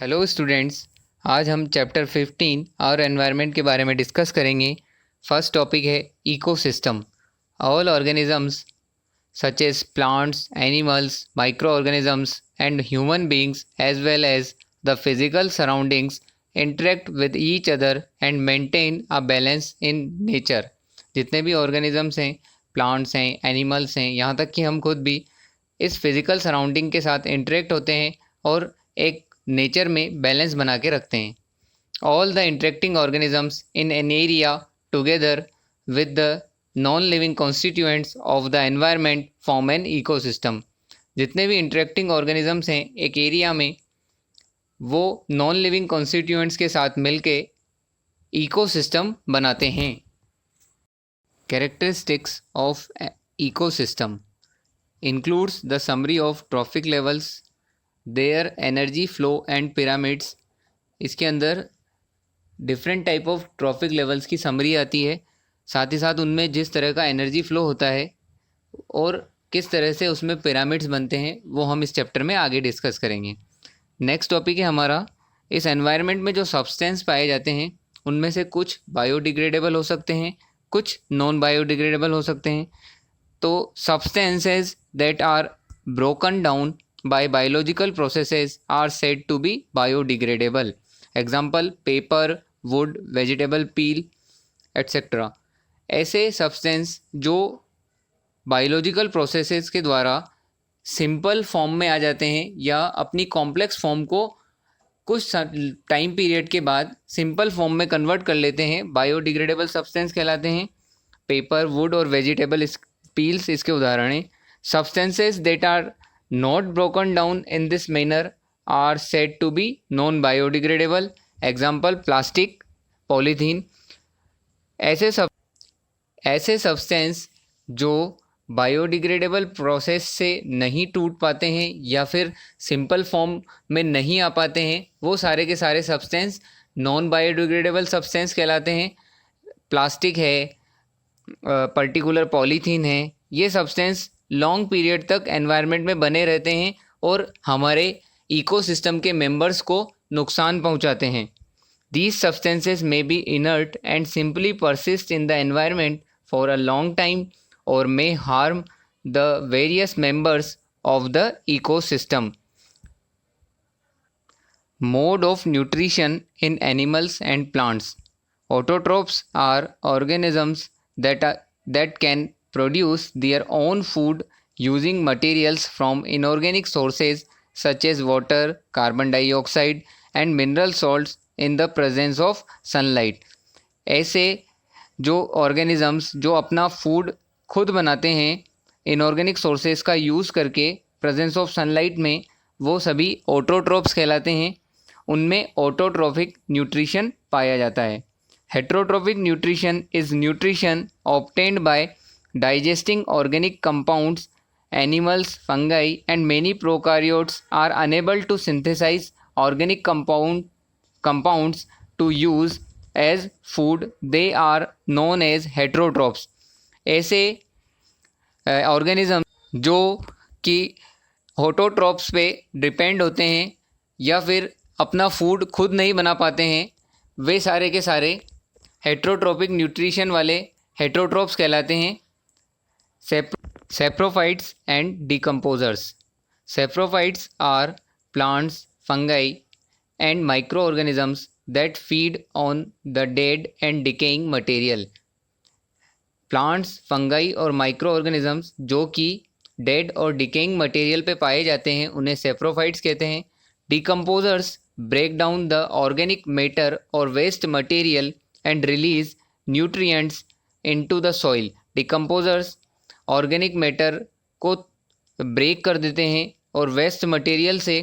Hello students. आज हम chapter 15 और एनवायरनमेंट के बारे में डिस्कस करेंगे। फर्स्ट टॉपिक है ecosystem. All organisms such as plants, animals, micro organisms and human beings as well as the physical surroundings interact with each other and maintain a balance in nature. जितने भी organisms हैं, plants हैं, animals हैं, यहाँ तक कि हम खुद भी इस फिजिकल सराउंडिंग के साथ इंटरेक्ट होते हैं और एक नेचर में बैलेंस बना के रखते हैं। All the interacting organisms in an area together with the non living constituents of the environment form an ecosystem. जितने भी इंटरेक्टिंग ऑर्गेनिजम्स हैं एक एरिया में, वो नॉन लिविंग कॉन्स्टिट्यूएंट्स के साथ मिलके इकोसिस्टम बनाते हैं। Characteristics of ecosystem includes the summary of trophic levels, their energy flow and pyramids। इसके अंदर different type of trophic levels की समरी आती है, साथ ही साथ उनमें जिस तरह का एनर्जी फ्लो होता है और किस तरह से उसमें पिरामिड्स बनते हैं, वो हम इस चैप्टर में आगे डिस्कस करेंगे। नेक्स्ट टॉपिक है हमारा, इस एनवायरनमेंट में जो सब्सटेंस पाए जाते हैं उनमें से कुछ बायोडिग्रेडेबल हो सकते हैं, कुछ नॉन बायोडिग्रेडेबल हो सकते हैं। तो substances that are broken down by biological processes are said to be biodegradable। Example paper, wood, vegetable peel etc। ऐसे सब्सटेंस जो बायोलॉजिकल प्रोसेसेस के द्वारा सिंपल फॉर्म में आ जाते हैं या अपनी कॉम्प्लेक्स फॉर्म को कुछ टाइम पीरियड के बाद सिंपल फॉर्म में कन्वर्ट कर लेते हैं, बायोडिग्रेडेबल सब्सटेंस कहलाते हैं। पेपर, वुड और वेजिटेबल पील्स इसके उदाहरण हैं। Substances that are not broken down in this manner are said to be non biodegradable. Example plastic, polythene. ऐसे सब्सटेंस जो बायोडिग्रेडेबल प्रोसेस से नहीं टूट पाते हैं या फिर सिंपल फॉर्म में नहीं आ पाते हैं, वो सारे के सारे सब्सटेंस नॉन बायोडिग्रेडेबल सब्सटेंस कहलाते हैं। प्लास्टिक है, पर्टिकुलर पॉलीथीन है, ये सब्सटेंस लॉन्ग पीरियड तक एनवायरनमेंट में बने रहते हैं और हमारे इकोसिस्टम के मेंबर्स को नुकसान पहुंचाते हैं। These substances may be inert and simply persist in the environment for a long time or may harm the various members of the ecosystem। Mode of nutrition in animals and plants। Autotrophs are organisms that can produce their own food using materials from inorganic sources such as water, carbon dioxide and mineral salts in the presence of sunlight। ऐसे जो organisms जो अपना food खुद बनाते हैं inorganic sources का use करके presence of sunlight में, वो सभी ऑटोट्रोप्स कहलाते हैं। उनमें ऑटोट्रोफिक न्यूट्रिशन पाया जाता है। Heterotrophic nutrition is nutrition obtained by digesting organic compounds. Animals, fungi and many prokaryotes are unable to synthesise organic compounds to use as food, they are known as heterotrophs। ऐसे organism जो कि autotrophs पे depend होते हैं या फिर अपना food खुद नहीं बना पाते हैं, वे सारे के सारे हेट्रोट्रोपिक न्यूट्रिशन वाले हेट्रोट्रोप्स कहलाते हैं। Saprophytes and decomposers. Saprophytes are plants, fungi and microorganisms that feed on the dead and decaying material। Plants, fungi और माइक्रो ऑर्गेनिजम्स जो कि डेड और डिकेइंग मटेरियल पे पाए जाते हैं उन्हें सेप्रोफाइट्स कहते हैं। Decomposers break down the organic matter और waste material and release nutrients into the soil. Decomposers organic matter को ब्रेक कर देते हैं और वेस्ट मटेरियल से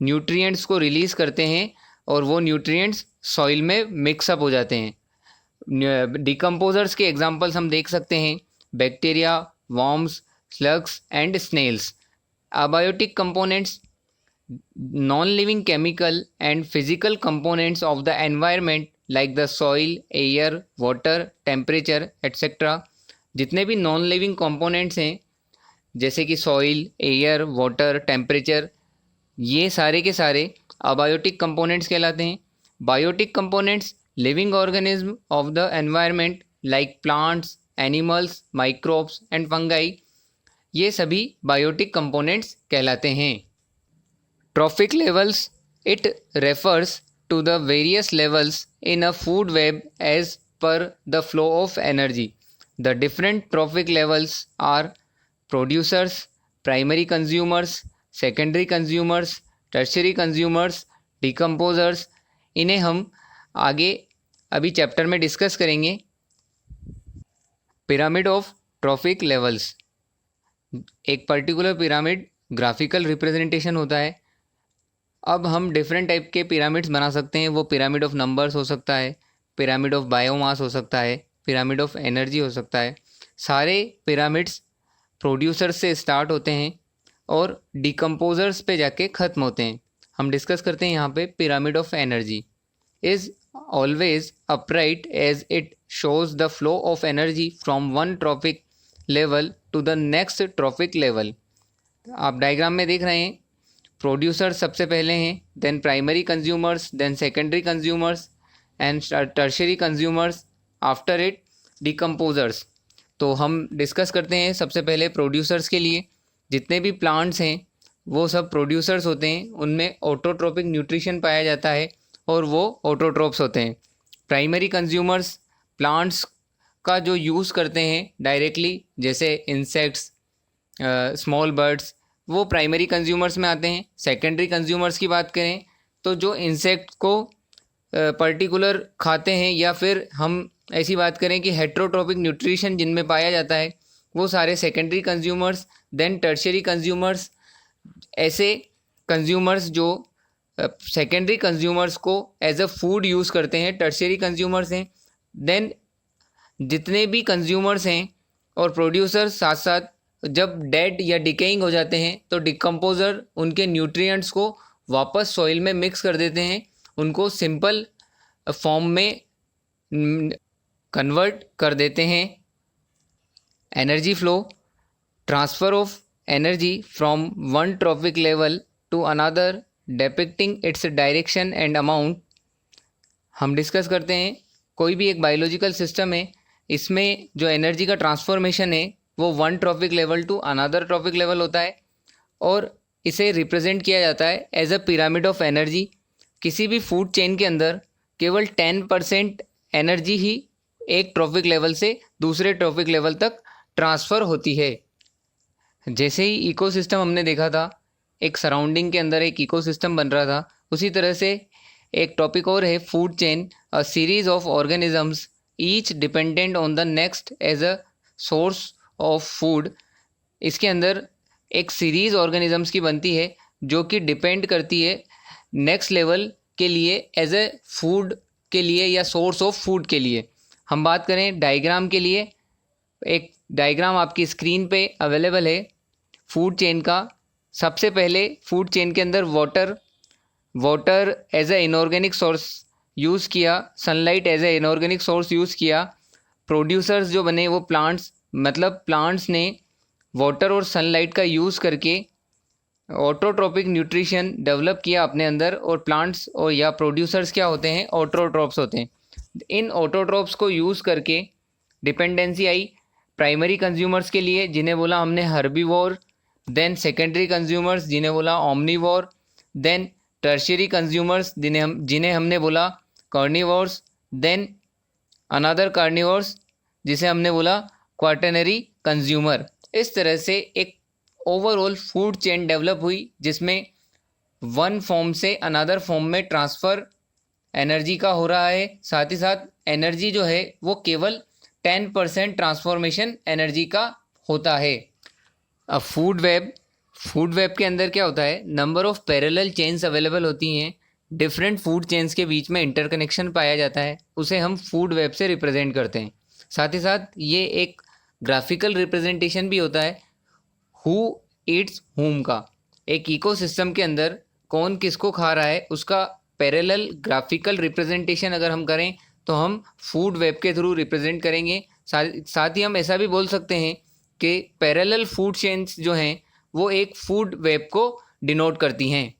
न्यूट्रिएंट्स को रिलीज़ करते हैं और वो न्यूट्रिएंट्स सॉइल में मिक्सअप हो जाते हैं। डिकम्पोजर्स के एग्जांपल्स हम देख सकते हैं, bacteria, worms, slugs and snails. Abiotic components, non living chemical and physical components of the environment like the soil, air, water, temperature etcetera. जितने भी नॉन लिविंग कंपोनेंट्स हैं जैसे कि सॉइल, एयर, वाटर, टेम्परेचर, ये सारे के सारे अबायोटिक कंपोनेंट्स कहलाते हैं। Biotic components living organism of the environment like plants, animals, microbes and fungi, ये सभी बायोटिक कंपोनेंट्स कहलाते हैं। Trophic levels, it refers to the various levels in a food web as per the flow of energy. The different trophic levels are producers, primary consumers, secondary consumers, tertiary consumers, decomposers. इन्हें हम आगे अभी chapter में discuss करेंगे। Pyramid of trophic levels, एक particular pyramid graphical representation होता है। अब हम डिफरेंट टाइप के पिरामिड्स बना सकते हैं। वो पिरामिड ऑफ नंबर्स हो सकता है, पिरामिड ऑफ बायोमास हो सकता है, पिरामिड ऑफ एनर्जी हो सकता है। सारे पिरामिड्स प्रोड्यूसर्स से स्टार्ट होते हैं और डिकम्पोजर्स पे जाके ख़त्म होते हैं। हम डिस्कस करते हैं यहाँ पे pyramid of energy. Is always upright as it shows the flow of energy from one trophic level to the next trophic level. आप डायग्राम में देख रहे हैं, प्रोड्यूसर सबसे पहले हैं, then primary consumers, then secondary consumers and tertiary consumers, after it decomposers. तो हम डिस्कस करते हैं सबसे पहले प्रोड्यूसर्स के लिए। जितने भी प्लांट्स हैं वो सब प्रोड्यूसर्स होते हैं, उनमें ऑटोट्रोपिक न्यूट्रिशन पाया जाता है और वो ऑटोट्रोप्स होते हैं। प्राइमरी कंज्यूमर्स प्लांट्स का जो यूज़ करते हैं डायरेक्टली, जैसे इंसेक्ट्स, स्मॉल बर्ड्स, वो प्राइमरी कंज्यूमर्स में आते हैं। सेकेंडरी कंज्यूमर्स की बात करें तो जो इंसेक्ट को पर्टिकुलर खाते हैं, या फिर हम ऐसी बात करें कि हेट्रोट्रोपिक न्यूट्रिशन जिनमें पाया जाता है, वो सारे secondary consumers. Then tertiary consumers, ऐसे कंज्यूमर्स जो सेकेंडरी कंज्यूमर्स को एज अ फूड यूज़ करते हैं, टर्शियरी कंज्यूमर्स हैं। देन जितने भी कंज्यूमर्स हैं और प्रोड्यूसर्स साथ साथ जब डेड या डिकेइंग हो जाते हैं तो डिकम्पोजर उनके न्यूट्रिएंट्स को वापस सॉइल में मिक्स कर देते हैं, उनको सिंपल फॉर्म में कन्वर्ट कर देते हैं। Energy flow, transfer of energy from one trophic level to another depicting its direction and amount. हम डिस्कस करते हैं कोई भी एक बायोलॉजिकल सिस्टम है, इसमें जो एनर्जी का ट्रांसफॉर्मेशन है वो one trophic level to another trophic level होता है और इसे रिप्रेजेंट किया जाता है as a pyramid of energy. किसी भी फूड चेन के अंदर केवल 10% एनर्जी ही एक ट्रॉफिक लेवल से दूसरे ट्रॉफिक लेवल तक ट्रांसफ़र होती है। जैसे ही इकोसिस्टम हमने देखा था, एक सराउंडिंग के अंदर एक इकोसिस्टम बन रहा था, उसी तरह से एक टॉपिक और है food chain, a series of organisms each dependent on the next as a source of food. इसके अंदर एक सीरीज़ ऑर्गेनिजम्स की बनती है जो कि डिपेंड करती है नेक्स्ट लेवल के लिए एज ए फूड के लिए या सोर्स ऑफ फूड के लिए। हम बात करें डायग्राम के लिए, एक डायग्राम आपकी स्क्रीन पे अवेलेबल है फूड चेन का। सबसे पहले फूड चेन के अंदर water as a inorganic source use किया, sunlight as a inorganic source use किया। प्रोड्यूसर्स जो बने वो प्लांट्स, मतलब प्लांट्स ने वाटर और सनलाइट का यूज़ करके ऑटोट्रोपिक न्यूट्रिशन डेवलप किया अपने अंदर, और प्लांट्स और या प्रोड्यूसर्स क्या होते हैं, ऑटोट्रोप्स होते हैं। इन ऑटोट्रोप्स को यूज़ करके डिपेंडेंसी आई प्राइमरी कंज्यूमर्स के लिए, जिन्हें बोला हमने हर्बीवोर, देन सेकेंडरी कंज्यूमर्स जिन्हें बोला ओमनीवोर, देन टर्शियरी कंज्यूमर्स जिन्हें हमने बोला कार्निवोर्स, देन अनदर कार्निवोर्स जिसे हमने बोला क्वाटरनरी कंज्यूमर। इस तरह से एक ओवरऑल फूड चेन डेवलप हुई जिसमें वन फॉर्म से अनदर फॉर्म में ट्रांसफ़र एनर्जी का हो रहा है। साथ ही साथ एनर्जी जो है वो केवल 10% ट्रांसफॉर्मेशन एनर्जी का होता है। अब फूड वेब के अंदर क्या होता है, number of parallel chains available होती हैं, डिफरेंट फूड चेन्स के बीच में इंटरकनेक्शन पाया जाता है, उसे हम फूड वेब से रिप्रेजेंट करते हैं। साथ ही साथ ये एक ग्राफिकल रिप्रेजेंटेशन भी होता है हु ईट्स हुम का। एक इकोसिस्टम के अंदर कौन किसको खा रहा है उसका पैरेलल ग्राफिकल रिप्रेजेंटेशन अगर हम करें तो हम फूड वेब के थ्रू रिप्रेजेंट करेंगे। साथ ही हम ऐसा भी बोल सकते हैं कि पैरेलल फूड चेन्स जो हैं वो एक फूड वेब को डिनोट करती हैं।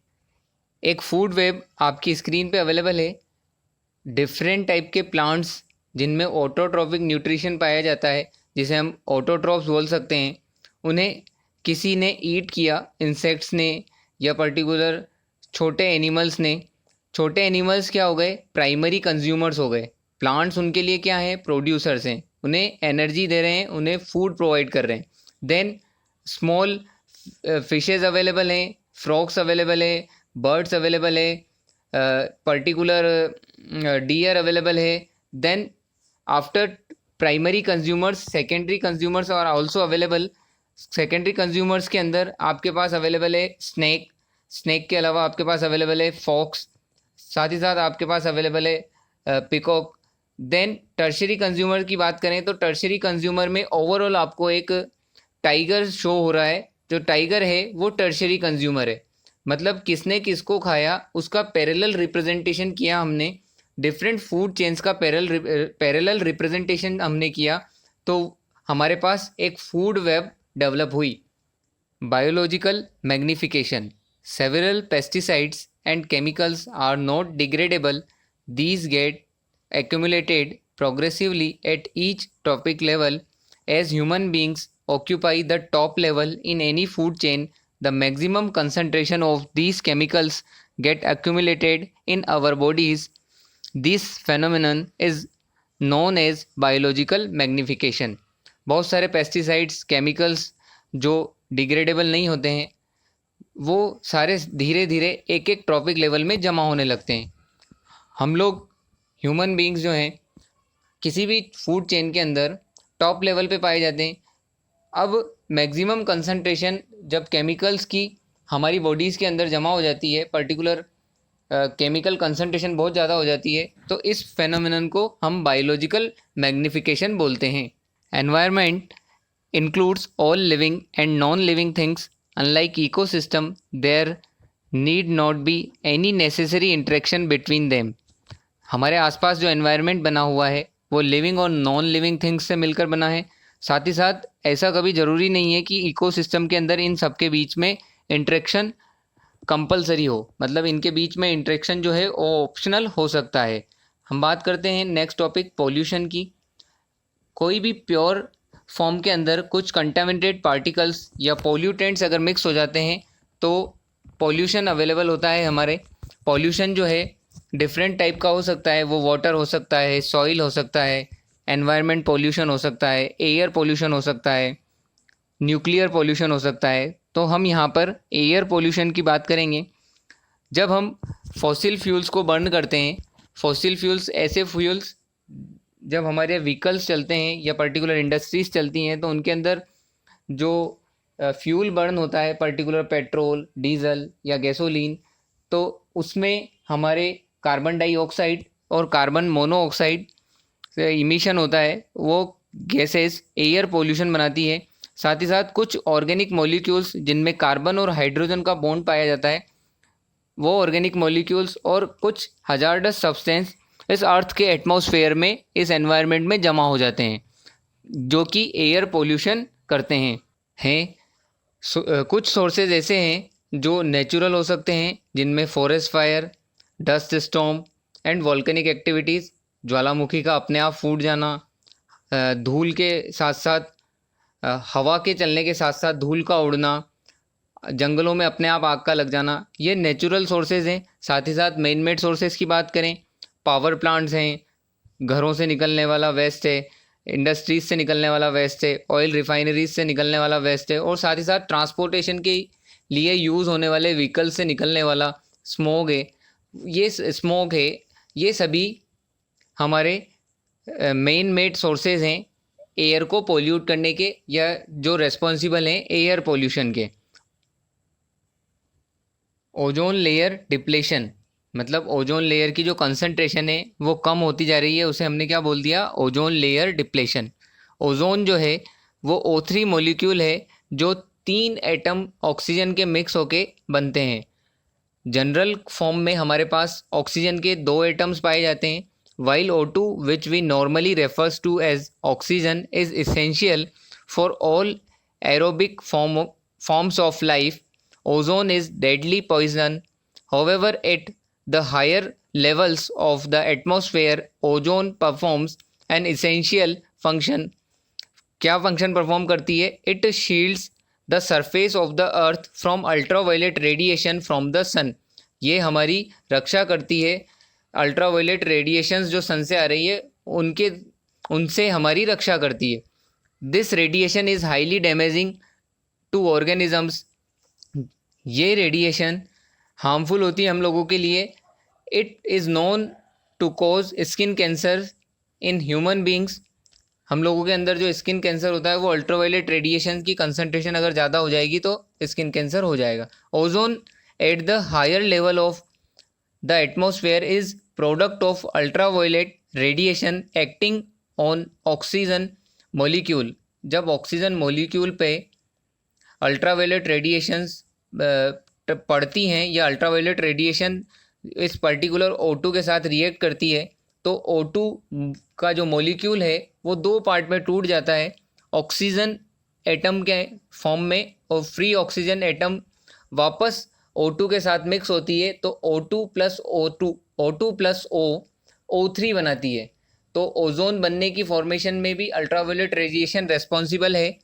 एक फूड वेब आपकी स्क्रीन पे अवेलेबल है। डिफरेंट टाइप के प्लांट्स जिनमें ऑटोट्रॉफिक न्यूट्रिशन पाया जाता है, जिसे हम ऑटोट्रॉफ्स बोल सकते हैं, उन्हें किसी ने ईट किया, इंसेक्ट्स ने या पर्टिकुलर छोटे एनिमल्स ने। छोटे एनिमल्स क्या हो गए? प्राइमरी कंज्यूमर्स हो गए। प्लांट्स उनके लिए क्या है? प्रोड्यूसर्स हैं, उन्हें एनर्जी दे रहे हैं, उन्हें फूड प्रोवाइड कर रहे हैं। देन स्मॉल फिशेज अवेलेबल हैं, फ्रॉग्स अवेलेबल है, बर्ड्स अवेलेबल है, पर्टिकुलर डियर अवेलेबल है। Then after primary consumers, secondary consumers are also available. Secondary consumers के अंदर आपके पास अवेलेबल है स्नेक। स्नेक के अलावा आपके पास अवेलेबल है फॉक्स। साथ ही साथ आपके पास अवेलेबल है पिकॉक। देन टर्शरी कंज्यूमर की बात करें तो टर्शरी कंज्यूमर में ओवरऑल आपको एक टाइगर शो हो रहा है। जो टाइगर है वो टर्शरी कंज्यूमर है, मतलब किसने किसको खाया उसका पैरेलल रिप्रेजेंटेशन किया हमने। डिफरेंट फूड चेन्स का पैरेलल रिप्रेजेंटेशन हमने किया, तो हमारे पास एक फूड वेब डेवलप हुई। Biological magnification. Several pesticides and chemicals are not degradable. These get accumulated progressively at each trophic level. As human beings occupy the top level in any food chain, the maximum concentration of these chemicals get accumulated in our bodies. This phenomenon is known as biological magnification. बहुत सारे pesticides, chemicals जो degradable नहीं होते हैं, वो सारे धीरे धीरे एक एक ट्रॉपिक लेवल में जमा होने लगते हैं। हम लोग ह्यूमन बींग्स जो हैं किसी भी फूड चेन के अंदर टॉप लेवल पे पाए जाते हैं। अब मैक्सिमम कंसंट्रेशन जब केमिकल्स की हमारी बॉडीज़ के अंदर जमा हो जाती है, पर्टिकुलर केमिकल कंसंट्रेशन बहुत ज़्यादा हो जाती है, तो इस फेनोमेनन को हम बायोलॉजिकल मैग्निफिकेशन बोलते हैं। Environment includes all living and non-living things. Unlike ecosystem, there need not be any necessary interaction between them. हमारे आसपास जो एनवायरनमेंट बना हुआ है वो लिविंग और नॉन लिविंग थिंग्स से मिलकर बना है। साथ ही साथ ऐसा कभी ज़रूरी नहीं है कि इकोसिस्टम के अंदर इन सब के बीच में इंटरेक्शन कंपलसरी हो, मतलब इनके बीच में इंटरेक्शन जो है वो ऑप्शनल हो सकता है। हम बात करते हैं नेक्स्ट टॉपिक पॉल्यूशन की। कोई भी प्योर फॉर्म के अंदर कुछ कंटामिनेटेड पार्टिकल्स या पोल्यूटेंट्स अगर मिक्स हो जाते हैं तो पॉल्यूशन अवेलेबल होता है हमारे। पॉल्यूशन जो है डिफरेंट टाइप का हो सकता है, वो वाटर हो सकता है, सॉइल हो सकता है, एनवायरनमेंट पॉल्यूशन हो सकता है, एयर पॉल्यूशन हो सकता है, न्यूक्लियर पॉल्यूशन हो सकता है। तो हम यहाँ पर एयर पॉल्यूशन की बात करेंगे। जब हम फॉसिल फ्यूल्स को बर्न करते हैं, फॉसिल फ्यूल्स ऐसे फ्यूल्स जब हमारे व्हीकल्स चलते हैं या पर्टिकुलर इंडस्ट्रीज चलती हैं तो उनके अंदर जो फ्यूल बर्न होता है, पर्टिकुलर पेट्रोल, डीजल या गैसोलीन, तो उसमें हमारे कार्बन डाइऑक्साइड और कार्बन मोनोऑक्साइड से इमिशन होता है। वो गैसेस एयर पोल्यूशन बनाती है। साथ ही साथ कुछ ऑर्गेनिक मॉलिक्यूल्स जिनमें कार्बन और हाइड्रोजन का बॉन्ड पाया जाता है, वो ऑर्गेनिक मॉलिक्यूल्स और कुछ हजार्डस सब्सटेंस इस अर्थ के एटमॉस्फेयर में, इस एनवायरनमेंट में जमा हो जाते हैं, जो कि एयर पोल्यूशन करते हैं। कुछ सोर्सेज ऐसे हैं जो नेचुरल हो सकते हैं, जिनमें forest fire, dust storm and volcanic activities, ज्वालामुखी का अपने आप फूट जाना, धूल के साथ साथ हवा के चलने के साथ साथ धूल का उड़ना, जंगलों में अपने आप आग का लग जाना, ये नेचुरल सोर्सेज हैं। साथ ही साथ मैन मेड सोर्सेज की बात करें, पावर प्लांट्स हैं, घरों से निकलने वाला वेस्ट है, इंडस्ट्रीज से निकलने वाला वेस्ट है, ऑयल रिफाइनरीज से निकलने वाला वेस्ट है, और साथ ही साथ ट्रांसपोर्टेशन के लिए यूज़ होने वाले व्हीकल से निकलने वाला स्मोग है। ये स्मोक है, ये सभी हमारे मेन मेड सोर्सेज हैं एयर को पोल्यूट करने के, या जो रेस्पॉन्सिबल हैं एयर पोल्यूशन के। ओजोन लेयर डिप्लेशन, मतलब ओजोन लेयर की जो कंसंट्रेशन है वो कम होती जा रही है, उसे हमने क्या बोल दिया? Ozone layer depletion. ओजोन जो है वो O3 मॉलिक्यूल है जो 3 एटम ऑक्सीजन के मिक्स होके बनते हैं। जनरल फॉर्म में हमारे पास ऑक्सीजन के 2 एटम्स पाए जाते हैं, while O2 which we normally refers to as oxygen is essential for all aerobic forms of life. Ozone is deadly poison However, at the higher levels of the atmosphere, ozone performs an essential function. क्या function perform करती है? It shields the surface of the earth from ultraviolet radiation from the sun. ये हमारी रक्षा करती है. Ultraviolet radiations जो सन से आ रही है उनसे हमारी रक्षा करती है. This radiation is highly damaging to organisms. ये रेडिएशन हार्मफुल होती है हम लोगों के लिए. It is known to cause skin cancer in human beings. हम लोगों के अंदर जो स्किन कैंसर होता है वो अल्ट्रावायलेट रेडिएशन की कंसंट्रेशन अगर ज़्यादा हो जाएगी तो स्किन कैंसर हो जाएगा. Ozone at the higher level of the atmosphere is product of ultraviolet radiation acting on oxygen molecule. जब ऑक्सीजन मॉलिक्यूल पे अल्ट्रावायलेट रेडिएशंस पड़ती हैं या अल्ट्रावायलेट रेडिएशन इस पर्टिकुलर O2 के साथ रिएक्ट करती है तो O2 का जो मॉलिक्यूल है वो दो पार्ट में टूट जाता है, ऑक्सीजन एटम के फॉर्म में, और फ्री ऑक्सीजन एटम वापस O2 के साथ मिक्स होती है तो O2 प्लस O O3 बनाती है. तो ओजोन बनने की फॉर्मेशन में भी अल्ट्रावायलेट रेडिएशन रेस्पॉन्सिबल है.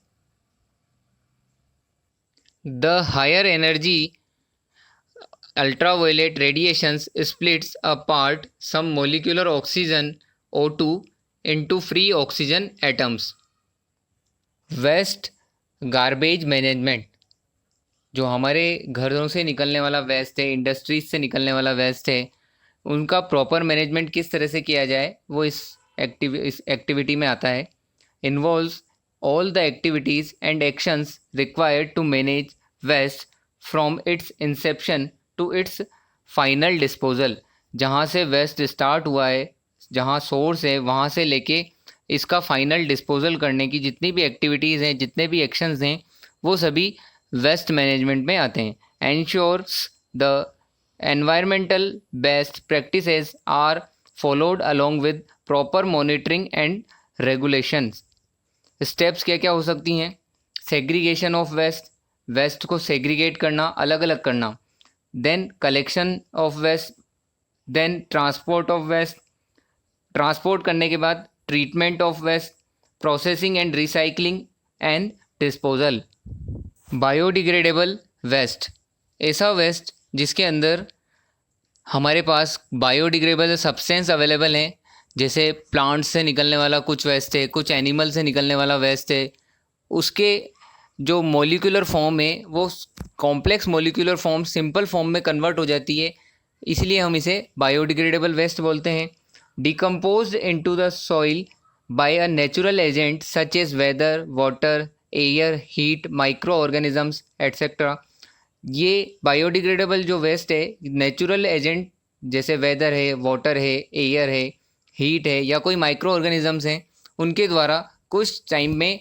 The higher energy ultraviolet radiations splits apart some molecular oxygen O2 into free oxygen atoms. Waste garbage management. जो हमारे घरों से निकलने वाला वेस्ट है, इंडस्ट्रीज से निकलने वाला वेस्ट है, उनका प्रॉपर मैनेजमेंट किस तरह से किया जाए वो इस एक्टिविटी में आता है. Involves all the activities and actions required to manage waste from its inception to its final disposal. जहाँ से वेस्ट स्टार्ट हुआ है, जहाँ सोर्स है, वहाँ से लेके इसका फाइनल डिस्पोजल करने की जितनी भी एक्टिविटीज़ हैं, जितने भी एक्शंस हैं, वो सभी वेस्ट मैनेजमेंट में आते हैं. Ensures the environmental best practices are followed along with proper monitoring and regulations. Steps क्या क्या हो सकती हैं? सेग्रीगेशन ऑफ वेस्ट, वेस्ट को सेग्रीगेट करना, अलग अलग करना. Then collection of waste, then transport of waste, transport करने के बाद treatment of waste, processing and recycling and disposal. Biodegradable waste, ऐसा वेस्ट जिसके अंदर हमारे पास बायोडिग्रेडेबल सब्सटेंस अवेलेबल हैं. जैसे प्लांट्स से निकलने वाला कुछ वेस्ट है, कुछ एनिमल से निकलने वाला वेस्ट है. उसके जो मॉलिक्यूलर फॉर्म है वो complex molecular form simple form में कन्वर्ट हो जाती है, इसलिए हम इसे बायोडिग्रेडेबल वेस्ट बोलते हैं. Decomposed into the soil by a natural agent such as weather, water, air, heat, micro organisms etcetera. ये बायोडिग्रेडेबल जो वेस्ट है नेचुरल एजेंट जैसे वेदर है, वाटर है, एयर है, हीट है या कोई माइक्रो ऑर्गेनिजम्स हैं, उनके द्वारा कुछ टाइम में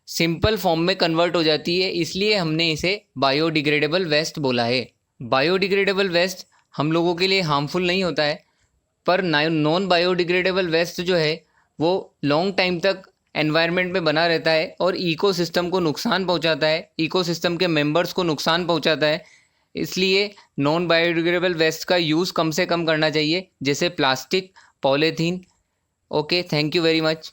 सिंपल फॉर्म में कन्वर्ट हो जाती है, इसलिए हमने इसे बायोडिग्रेडेबल वेस्ट बोला है. बायोडिग्रेडेबल वेस्ट हम लोगों के लिए हार्मफुल नहीं होता है, पर नॉन बायोडिग्रेडेबल वेस्ट जो है वो लॉन्ग टाइम तक एनवायरनमेंट में बना रहता है और इकोसिस्टम को नुकसान पहुंचाता है, इकोसिस्टम के मेंबर्स को नुकसान पहुंचाता है. इसलिए नॉन बायोडिग्रेडेबल वेस्ट का यूज़ कम से कम करना चाहिए, जैसे plastic, polythene. Okay, thank you very much.